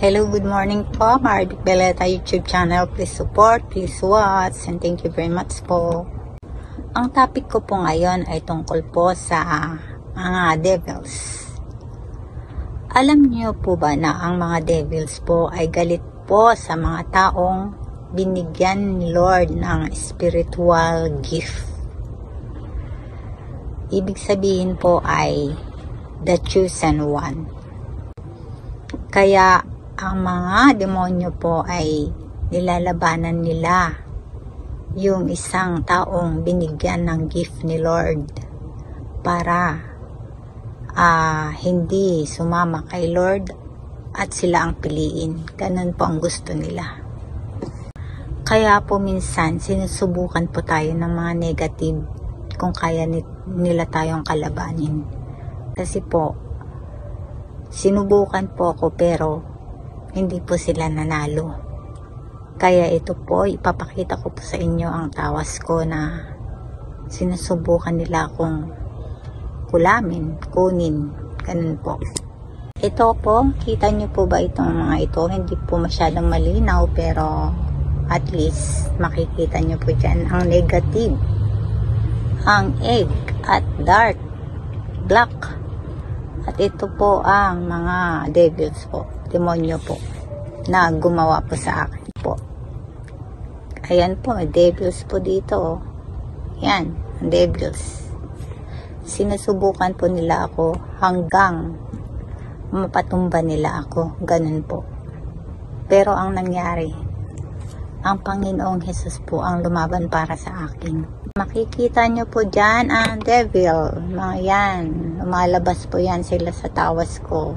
Hello, good morning po, Mardik Beleta YouTube channel. Please support, please watch, and thank you very much po. Ang topic ko po ngayon ay tungkol po sa mga devils. Alam niyo po ba na ang mga devils po ay galit po sa mga taong binigyan ni Lord ng spiritual gift? Ibig sabihin po ay the chosen one. Kaya ang mga demonyo po ay nilalabanan nila yung isang taong binigyan ng gift ni Lord para hindi sumama kay Lord at sila ang piliin. Ganun po ang gusto nila. Kaya po minsan sinusubukan po tayo ng mga negative kung kaya nila tayong kalabanin. Kasi po sinubukan po ako pero hindi po sila nanalo. Kaya ito po, ipapakita ko po sa inyo ang tawas ko na sinusubukan nila akong kulamin, kunin, ganun po. Ito po, kita nyo po ba itong mga ito? Hindi po masyadong malinaw pero at least makikita nyo po dyan ang negative, ang egg at dark, black. At ito po ang mga devils po, demonyo po, na gumawa po sa akin po. Ayan po, may devils po dito. Yan, devils. Sinusubukan po nila ako hanggang mapatumba nila ako. Ganun po. Pero ang nangyari, ang Panginoong Hesus po ang lumaban para sa akin. Makikita nyo po dyan ang devil. Mga yan. Lumalabas po yan sila sa tawas ko.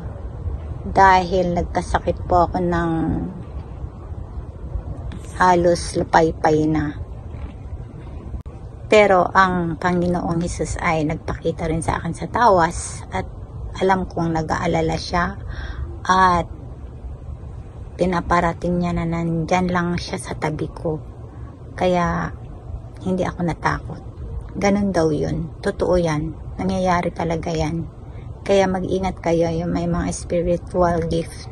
Dahil nagkasakit po ako ng halos lapaypay na. Pero ang Panginoong Hesus ay nagpakita rin sa akin sa tawas. At alam kong nag-aalala siya. At pinaparating niya na nandyan lang siya sa tabi ko. Kaya hindi ako natakot. Ganun daw yun. Totoo yan. Nangyayari talaga yan. Kaya mag-ingat kayo yung may mga spiritual gift.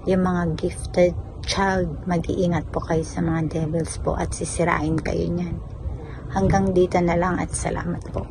Yung mga gifted child, mag-iingat po kayo sa mga devils po at sisirain kayo niyan. Hanggang dito na lang at salamat po.